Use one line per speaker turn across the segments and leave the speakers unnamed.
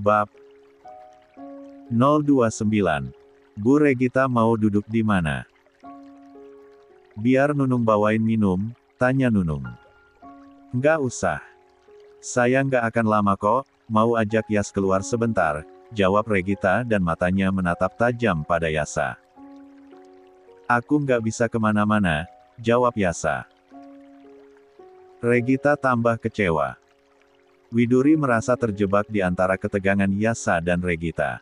Bab 029. Bu Regita mau duduk di mana? Biar Nunung bawain minum, tanya Nunung. Nggak usah. Saya nggak akan lama kok, mau ajak Yas keluar sebentar, jawab Regita dan matanya menatap tajam pada Yasa. Aku nggak bisa kemana-mana, jawab Yasa. Regita tambah kecewa. Widuri merasa terjebak di antara ketegangan Yasa dan Regita.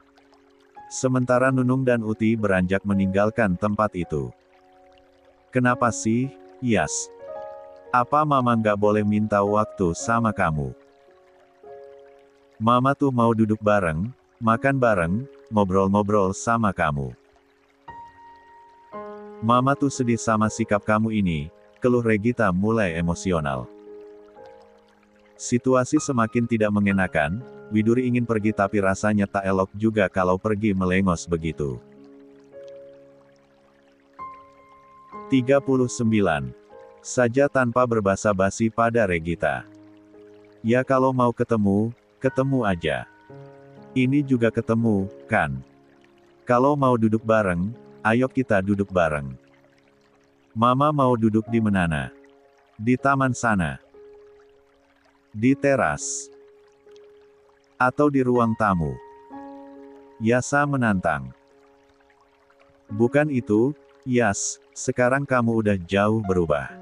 Sementara Nunung dan Uti beranjak meninggalkan tempat itu. Kenapa sih, Yas? Apa Mama nggak boleh minta waktu sama kamu? Mama tuh mau duduk bareng, makan bareng, ngobrol-ngobrol sama kamu. Mama tuh sedih sama sikap kamu ini, keluh Regita mulai emosional. Situasi semakin tidak mengenakan, Widuri ingin pergi tapi rasanya tak elok juga kalau pergi melengos begitu. 39. Saja tanpa berbasa-basi pada Regita. Ya kalau mau ketemu, ketemu aja. Ini juga ketemu, kan? Kalau mau duduk bareng, ayo kita duduk bareng. Mama mau duduk di mana? Di taman sana. Di teras. Atau di ruang tamu. Yasa menantang. Bukan itu, Yas, sekarang kamu udah jauh berubah.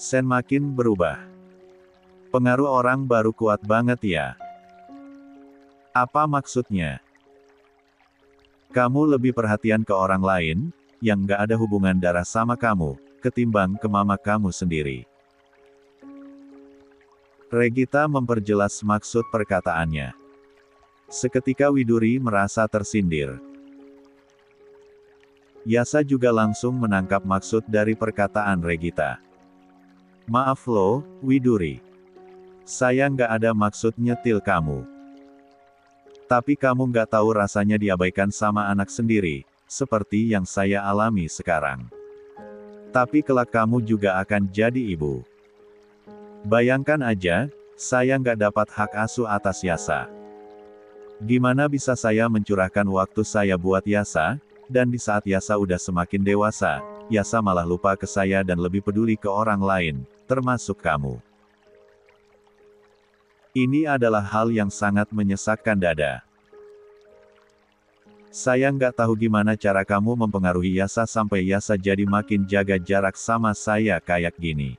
Sen makin berubah. Pengaruh orang baru kuat banget ya. Apa maksudnya? Kamu lebih perhatian ke orang lain, yang gak ada hubungan darah sama kamu, ketimbang ke mama kamu sendiri. Regita memperjelas maksud perkataannya. Seketika Widuri merasa tersindir. Yasa juga langsung menangkap maksud dari perkataan Regita. Maaf loh, Widuri. Saya nggak ada maksud nyetil kamu. Tapi kamu nggak tahu rasanya diabaikan sama anak sendiri, seperti yang saya alami sekarang. Tapi kelak kamu juga akan jadi ibu. Bayangkan aja, saya nggak dapat hak asuh atas Yasa. Gimana bisa saya mencurahkan waktu saya buat Yasa, dan di saat Yasa udah semakin dewasa, Yasa malah lupa ke saya dan lebih peduli ke orang lain, termasuk kamu. Ini adalah hal yang sangat menyesakkan dada. Saya nggak tahu gimana cara kamu mempengaruhi Yasa sampai Yasa jadi makin jaga jarak sama saya kayak gini.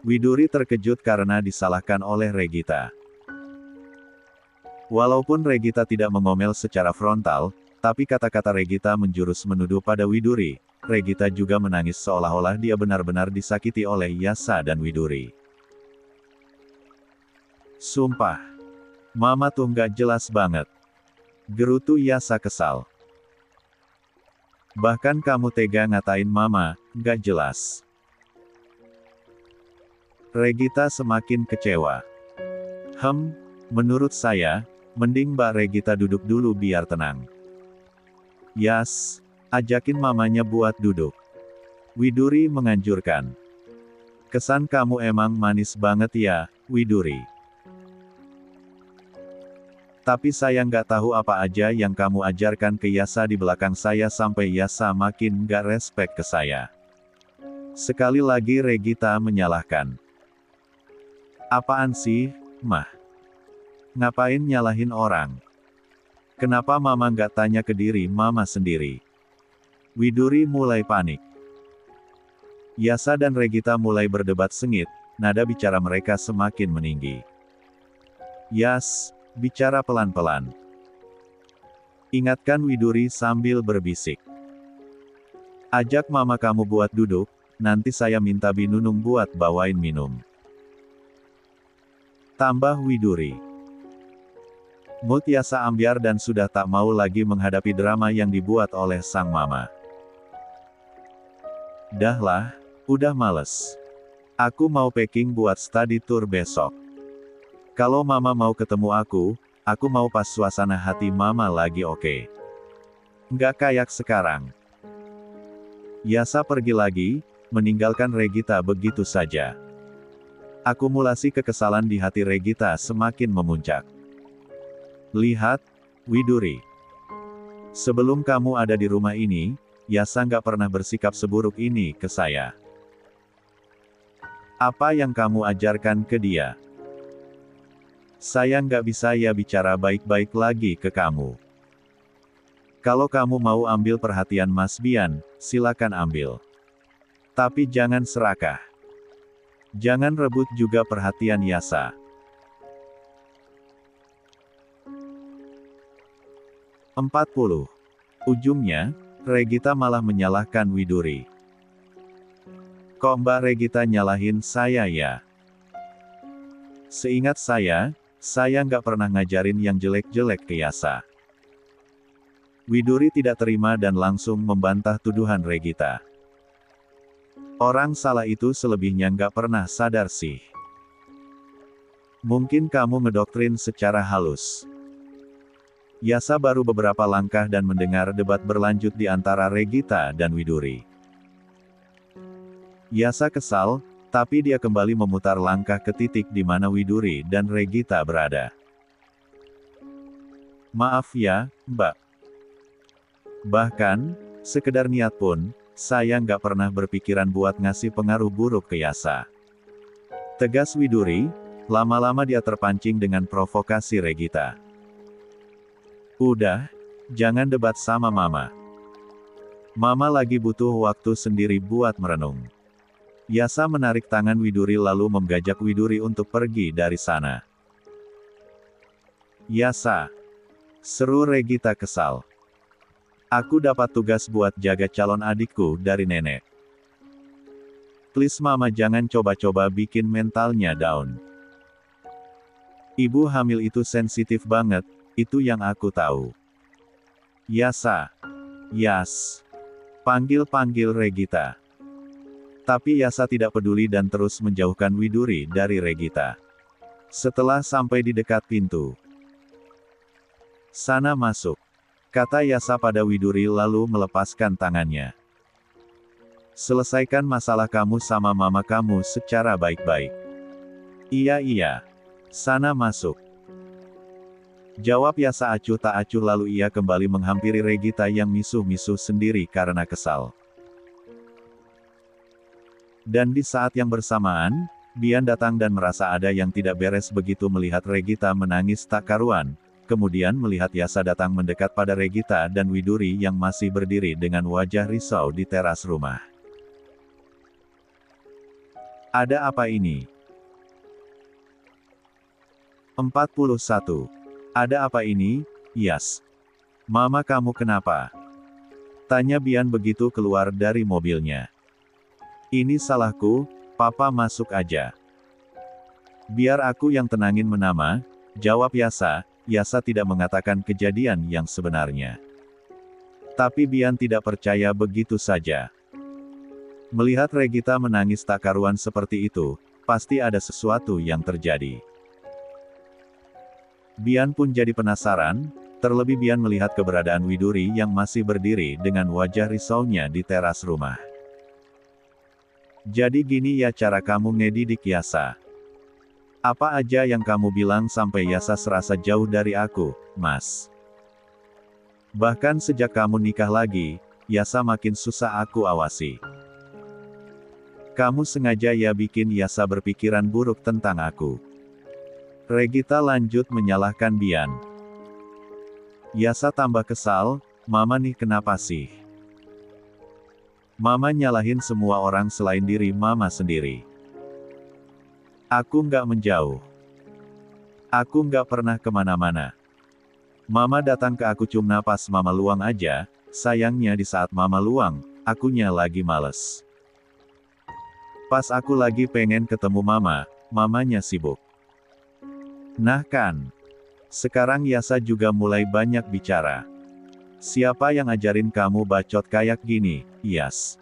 Widuri terkejut karena disalahkan oleh Regita. Walaupun Regita tidak mengomel secara frontal, tapi kata-kata Regita menjurus menuduh pada Widuri. Regita juga menangis seolah-olah dia benar-benar disakiti oleh Yasa dan Widuri. Sumpah. Mama tuh nggak jelas banget. Gerutu Yasa kesal. Bahkan kamu tega ngatain Mama, nggak jelas. Regita semakin kecewa. Menurut saya, mending Mbak Regita duduk dulu biar tenang. Yas, ajakin mamanya buat duduk. Widuri menganjurkan. Kesan kamu emang manis banget ya, Widuri. Tapi saya nggak tahu apa aja yang kamu ajarkan ke Yasa di belakang saya sampai Yasa makin nggak respect ke saya. Sekali lagi Regita menyalahkan. Apaan sih, Mah? Ngapain nyalahin orang? Kenapa Mama nggak tanya ke diri Mama sendiri? Widuri mulai panik. Yasa dan Regita mulai berdebat sengit, nada bicara mereka semakin meninggi. Yas, bicara pelan-pelan. Ingatkan Widuri sambil berbisik. Ajak Mama kamu buat duduk, nanti saya minta Binunung buat bawain minum. Tambah Widuri. Mood Yasa ambyar dan sudah tak mau lagi menghadapi drama yang dibuat oleh sang mama. Dahlah, udah males. Aku mau packing buat study tour besok. Kalau Mama mau ketemu aku mau pas suasana hati Mama lagi oke. Nggak kayak sekarang. Yasa pergi lagi, meninggalkan Regita begitu saja. Akumulasi kekesalan di hati Regita semakin memuncak. Lihat, Widuri. Sebelum kamu ada di rumah ini, Yasa nggak pernah bersikap seburuk ini ke saya. Apa yang kamu ajarkan ke dia? Saya nggak bisa ya bicara baik-baik lagi ke kamu. Kalau kamu mau ambil perhatian Mas Bian, silakan ambil. Tapi jangan serakah. Jangan rebut juga perhatian Yasa. 40. Ujungnya, Regita malah menyalahkan Widuri. Kok Mbak Regita nyalahin saya ya? Seingat saya nggak pernah ngajarin yang jelek-jelek ke Yasa. Widuri tidak terima dan langsung membantah tuduhan Regita. Orang salah itu selebihnya nggak pernah sadar sih. Mungkin kamu ngedoktrin secara halus. Yasa baru beberapa langkah dan mendengar debat berlanjut di antara Regita dan Widuri. Yasa kesal, tapi dia kembali memutar langkah ke titik di mana Widuri dan Regita berada. Maaf ya, Mbak. Bahkan, sekedar niat pun, saya nggak pernah berpikiran buat ngasih pengaruh buruk ke Yasa. Tegas Widuri, lama-lama dia terpancing dengan provokasi Regita. Udah, jangan debat sama Mama. Mama lagi butuh waktu sendiri buat merenung. Yasa menarik tangan Widuri lalu menggajak Widuri untuk pergi dari sana. Yasa, seru Regita kesal. Aku dapat tugas buat jaga calon adikku dari nenek. Please Mama jangan coba-coba bikin mentalnya down. Ibu hamil itu sensitif banget, itu yang aku tahu. Yasa. Yas. Panggil-panggil Regita. Tapi Yasa tidak peduli dan terus menjauhkan Widuri dari Regita. Setelah sampai di dekat pintu. Sana masuk. Kata Yasa pada Widuri lalu melepaskan tangannya. Selesaikan masalah kamu sama mama kamu secara baik-baik. Iya. Sana masuk. Jawab Yasa acuh tak acuh lalu ia kembali menghampiri Regita yang misuh-misuh sendiri karena kesal. Dan di saat yang bersamaan, Bian datang dan merasa ada yang tidak beres begitu melihat Regita menangis tak karuan. Kemudian melihat Yasa datang mendekat pada Regita dan Widuri yang masih berdiri dengan wajah risau di teras rumah. Ada apa ini? 41. Ada apa ini, Yas? Mama kamu kenapa? Tanya Bian begitu keluar dari mobilnya. Ini salahku, Papa masuk aja. Biar aku yang tenangin Menama, jawab Yasa. Yasa tidak mengatakan kejadian yang sebenarnya. Tapi Bian tidak percaya begitu saja. Melihat Regita menangis tak karuan seperti itu, pasti ada sesuatu yang terjadi. Bian pun jadi penasaran, terlebih Bian melihat keberadaan Widuri yang masih berdiri dengan wajah risaunya di teras rumah. Jadi gini ya cara kamu ngedidik Yasa. Apa aja yang kamu bilang sampai Yasa serasa jauh dari aku, Mas. Bahkan sejak kamu nikah lagi, Yasa makin susah aku awasi. Kamu sengaja ya bikin Yasa berpikiran buruk tentang aku. Regita lanjut menyalahkan Bian. Yasa tambah kesal, Mama nih kenapa sih? Mama nyalahin semua orang selain diri Mama sendiri. Aku nggak menjauh. Aku nggak pernah kemana-mana. Mama datang ke aku cuma pas Mama luang aja, sayangnya di saat Mama luang, akunya lagi males. Pas aku lagi pengen ketemu Mama, Mamanya sibuk. Nah kan. Sekarang Yasa juga mulai banyak bicara. Siapa yang ajarin kamu bacot kayak gini, Yas?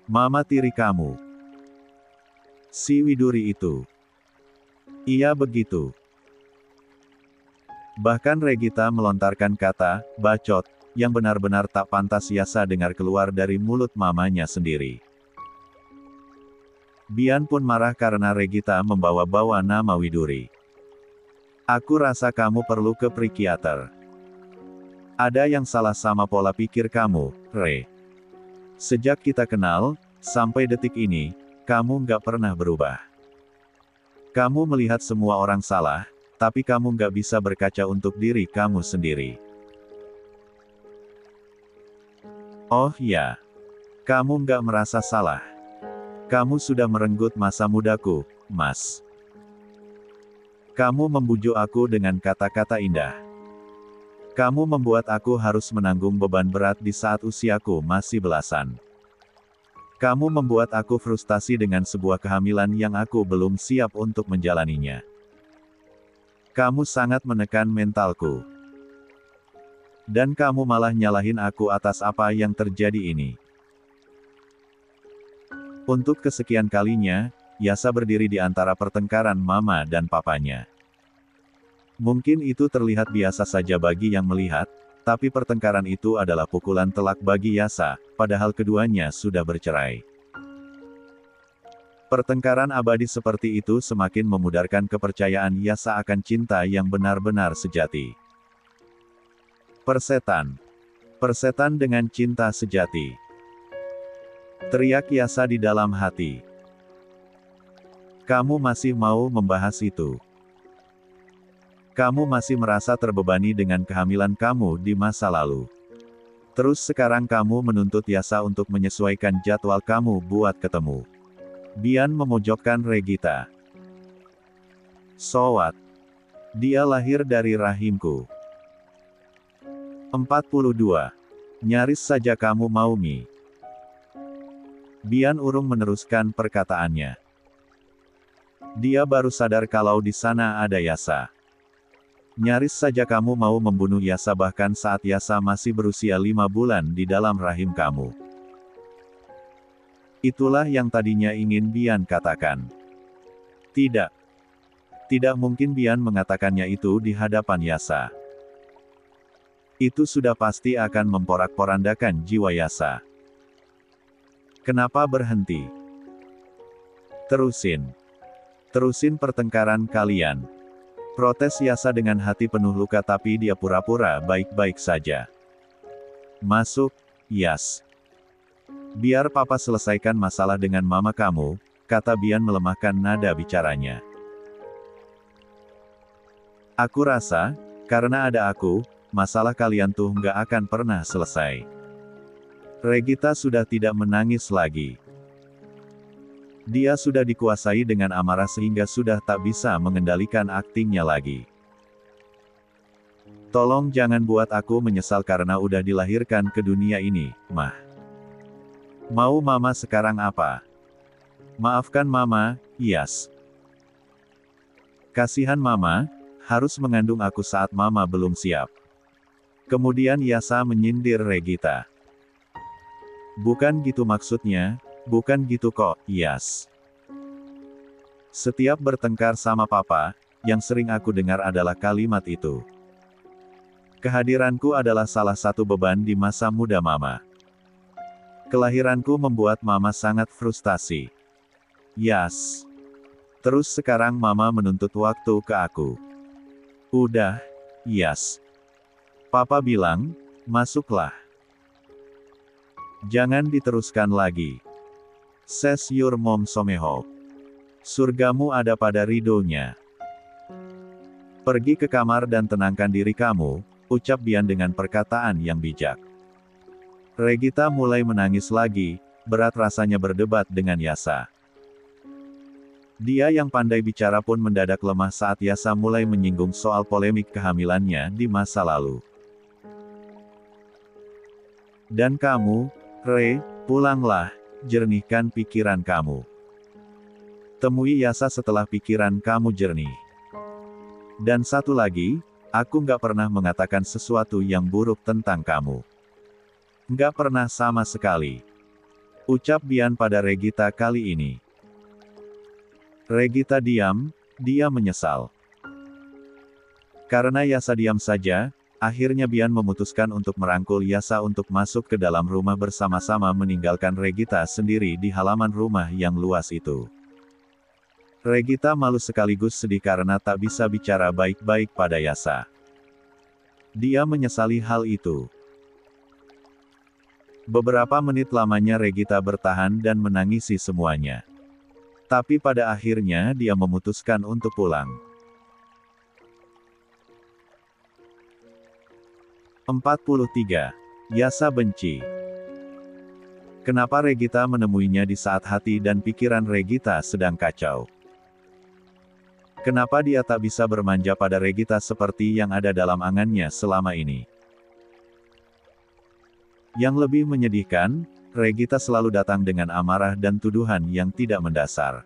Mama tiri kamu. Si Widuri itu. Iya begitu. Bahkan Regita melontarkan kata, bacot, yang benar-benar tak pantas Yasa dengar keluar dari mulut mamanya sendiri. Bian pun marah karena Regita membawa-bawa nama Widuri. Aku rasa kamu perlu ke psikiater. Ada yang salah sama pola pikir kamu, Re. Sejak kita kenal, sampai detik ini, kamu nggak pernah berubah. Kamu melihat semua orang salah, tapi kamu nggak bisa berkaca untuk diri kamu sendiri. Oh ya, kamu nggak merasa salah. Kamu sudah merenggut masa mudaku, Mas. Kamu membujuk aku dengan kata-kata indah. Kamu membuat aku harus menanggung beban berat di saat usiaku masih belasan. Kamu membuat aku frustasi dengan sebuah kehamilan yang aku belum siap untuk menjalaninya. Kamu sangat menekan mentalku. Dan kamu malah nyalahin aku atas apa yang terjadi ini. Untuk kesekian kalinya, Yasa berdiri di antara pertengkaran mama dan papanya. Mungkin itu terlihat biasa saja bagi yang melihat, tapi pertengkaran itu adalah pukulan telak bagi Yasa, padahal keduanya sudah bercerai. Pertengkaran abadi seperti itu semakin memudarkan kepercayaan Yasa akan cinta yang benar-benar sejati. Persetan. Persetan dengan cinta sejati. Teriak Yasa di dalam hati. Kamu masih mau membahas itu? Kamu masih merasa terbebani dengan kehamilan kamu di masa lalu. Terus sekarang kamu menuntut Yasa untuk menyesuaikan jadwal kamu buat ketemu. Bian memojokkan Regita. So what? Dia lahir dari rahimku. 42. Nyaris saja kamu mau mi. Bian urung meneruskan perkataannya. Dia baru sadar kalau di sana ada Yasa. Nyaris saja kamu mau membunuh Yasa bahkan saat Yasa masih berusia 5 bulan di dalam rahim kamu. Itulah yang tadinya ingin Bian katakan. Tidak. Tidak mungkin Bian mengatakannya itu di hadapan Yasa. Itu sudah pasti akan memporak-porandakan jiwa Yasa. Kenapa berhenti? Terusin. Terusin pertengkaran kalian. Protes Yasa dengan hati penuh luka tapi dia pura-pura baik-baik saja. Masuk, Yas. Biar papa selesaikan masalah dengan mama kamu, kata Bian melemahkan nada bicaranya. Aku rasa, karena ada aku, masalah kalian tuh nggak akan pernah selesai. Regita sudah tidak menangis lagi. Dia sudah dikuasai dengan amarah sehingga sudah tak bisa mengendalikan aktingnya lagi. Tolong jangan buat aku menyesal karena udah dilahirkan ke dunia ini, Mah. Mau mama sekarang apa? Maafkan mama, Yas. Kasihan mama, harus mengandung aku saat mama belum siap. Kemudian Yasa menyindir Regita. Bukan gitu maksudnya, bukan gitu kok, Yas. Setiap bertengkar sama papa, yang sering aku dengar adalah kalimat itu. Kehadiranku adalah salah satu beban di masa muda mama. Kelahiranku membuat mama sangat frustasi. Yas. Terus sekarang mama menuntut waktu ke aku. Udah, Yas. Papa bilang, masuklah. Jangan diteruskan lagi. Says your mom somehow. Surgamu ada pada ridhonya. Pergi ke kamar dan tenangkan diri kamu, ucap Bian dengan perkataan yang bijak. Regita mulai menangis lagi, berat rasanya berdebat dengan Yasa. Dia yang pandai bicara pun mendadak lemah saat Yasa mulai menyinggung soal polemik kehamilannya di masa lalu. Dan kamu, Re, pulanglah, jernihkan pikiran kamu. Temui Yasa setelah pikiran kamu jernih. Dan satu lagi, aku nggak pernah mengatakan sesuatu yang buruk tentang kamu. Nggak pernah sama sekali. Ucap Bian pada Regita kali ini. Regita diam, dia menyesal. Karena Yasa diam saja, akhirnya Bian memutuskan untuk merangkul Yasa untuk masuk ke dalam rumah bersama-sama meninggalkan Regita sendiri di halaman rumah yang luas itu. Regita malu sekaligus sedih karena tak bisa bicara baik-baik pada Yasa. Dia menyesali hal itu. Beberapa menit lamanya Regita bertahan dan menangisi semuanya. Tapi pada akhirnya dia memutuskan untuk pulang. 43. Yasa benci. Kenapa Regita menemuinya di saat hati dan pikiran Regita sedang kacau? Kenapa dia tak bisa bermanja pada Regita seperti yang ada dalam angannya selama ini? Yang lebih menyedihkan, Regita selalu datang dengan amarah dan tuduhan yang tidak mendasar.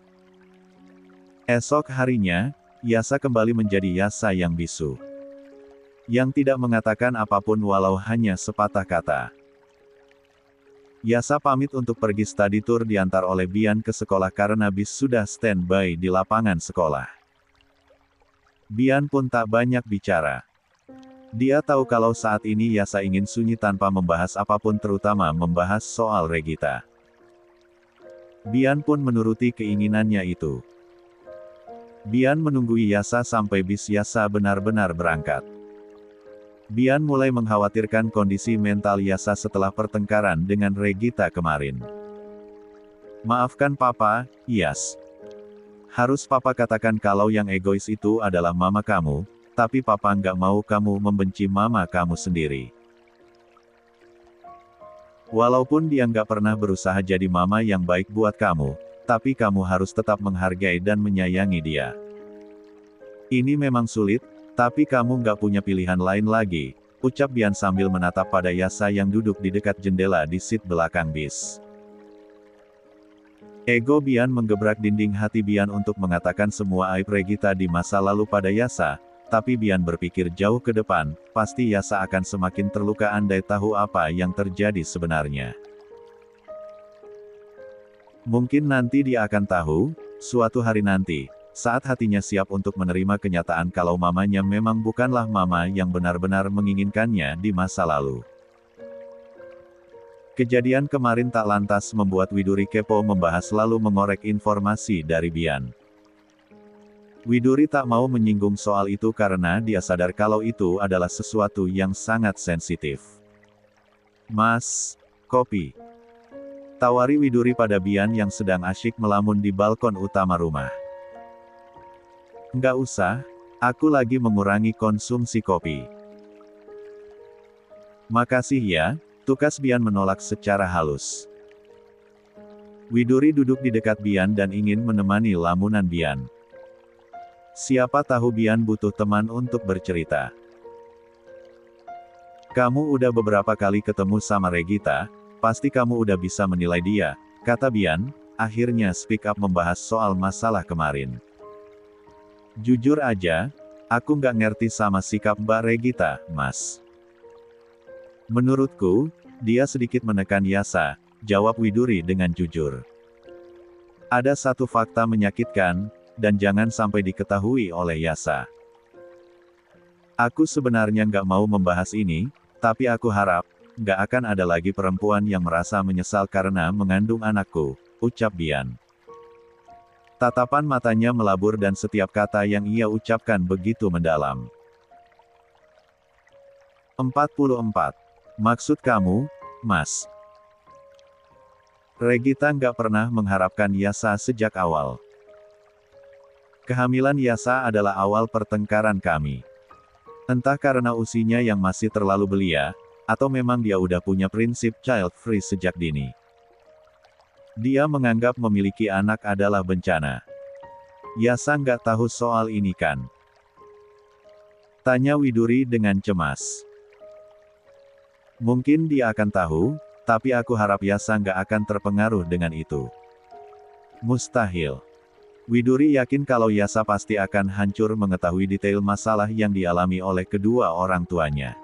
Esok harinya, Yasa kembali menjadi Yasa yang bisu. Yang tidak mengatakan apapun walau hanya sepatah kata. Yasa pamit untuk pergi study tour diantar oleh Bian ke sekolah karena bis sudah standby di lapangan sekolah. Bian pun tak banyak bicara. Dia tahu kalau saat ini Yasa ingin sunyi tanpa membahas apapun terutama membahas soal Regita. Bian pun menuruti keinginannya itu. Bian menunggui Yasa sampai bis Yasa benar-benar berangkat. Bian mulai mengkhawatirkan kondisi mental Yasa setelah pertengkaran dengan Regita kemarin. Maafkan Papa, Yas. Harus Papa katakan kalau yang egois itu adalah mama kamu, tapi Papa nggak mau kamu membenci mama kamu sendiri. Walaupun dia nggak pernah berusaha jadi mama yang baik buat kamu, tapi kamu harus tetap menghargai dan menyayangi dia. Ini memang sulit, tapi kamu nggak punya pilihan lain lagi, ucap Bian sambil menatap pada Yasa yang duduk di dekat jendela di seat belakang bis. Ego Bian menggebrak dinding hati Bian untuk mengatakan semua aib Regita di masa lalu pada Yasa, tapi Bian berpikir jauh ke depan, pasti Yasa akan semakin terluka andai tahu apa yang terjadi sebenarnya. Mungkin nanti dia akan tahu, suatu hari nanti, saat hatinya siap untuk menerima kenyataan kalau mamanya memang bukanlah mama yang benar-benar menginginkannya di masa lalu. Kejadian kemarin tak lantas membuat Widuri kepo membahas lalu mengorek informasi dari Bian. Widuri tak mau menyinggung soal itu karena dia sadar kalau itu adalah sesuatu yang sangat sensitif. Mas, kopi. Tawari Widuri pada Bian yang sedang asyik melamun di balkon utama rumah. Nggak usah, aku lagi mengurangi konsumsi kopi. Makasih ya. Tukas Bian menolak secara halus. Widuri duduk di dekat Bian dan ingin menemani lamunan Bian. Siapa tahu Bian butuh teman untuk bercerita. Kamu udah beberapa kali ketemu sama Regita, pasti kamu udah bisa menilai dia, kata Bian, akhirnya speak up membahas soal masalah kemarin. Jujur aja, aku nggak ngerti sama sikap Mbak Regita, Mas. Menurutku, dia sedikit menekan Yasa, jawab Widuri dengan jujur. Ada satu fakta menyakitkan, dan jangan sampai diketahui oleh Yasa. Aku sebenarnya nggak mau membahas ini, tapi aku harap, nggak akan ada lagi perempuan yang merasa menyesal karena mengandung anakku, ucap Bian. Tatapan matanya melabur dan setiap kata yang ia ucapkan begitu mendalam. 44. Maksud kamu, Mas? Regita nggak pernah mengharapkan Yasa sejak awal. Kehamilan Yasa adalah awal pertengkaran kami. Entah karena usianya yang masih terlalu belia, atau memang dia udah punya prinsip child free sejak dini. Dia menganggap memiliki anak adalah bencana. Yasa nggak tahu soal ini kan? Tanya Widuri dengan cemas. Mungkin dia akan tahu, tapi aku harap Yasa nggak akan terpengaruh dengan itu. Mustahil. Widuri yakin kalau Yasa pasti akan hancur mengetahui detail masalah yang dialami oleh kedua orang tuanya.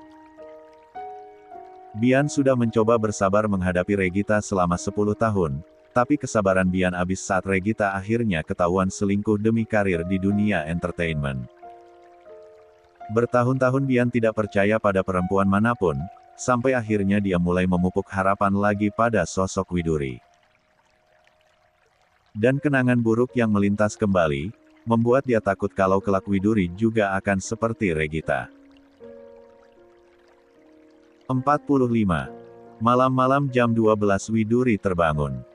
Bian sudah mencoba bersabar menghadapi Regita selama 10 tahun, tapi kesabaran Bian habis saat Regita akhirnya ketahuan selingkuh demi karir di dunia entertainment. Bertahun-tahun Bian tidak percaya pada perempuan manapun, sampai akhirnya dia mulai memupuk harapan lagi pada sosok Widuri. Dan kenangan buruk yang melintas kembali, membuat dia takut kalau kelak Widuri juga akan seperti Regita. 45. Malam-malam jam 12 Widuri terbangun.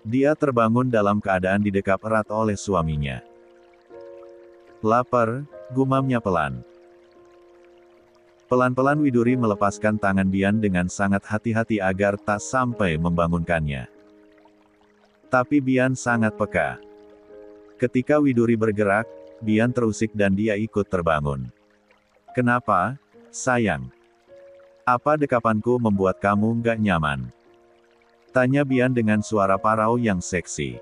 Dia terbangun dalam keadaan didekap erat oleh suaminya. Lapar, gumamnya pelan. Pelan-pelan Widuri melepaskan tangan Bian dengan sangat hati-hati agar tak sampai membangunkannya. Tapi Bian sangat peka. Ketika Widuri bergerak, Bian terusik dan dia ikut terbangun. "Kenapa, sayang? Apa dekapanku membuat kamu nggak nyaman?" tanya Bian dengan suara parau yang seksi.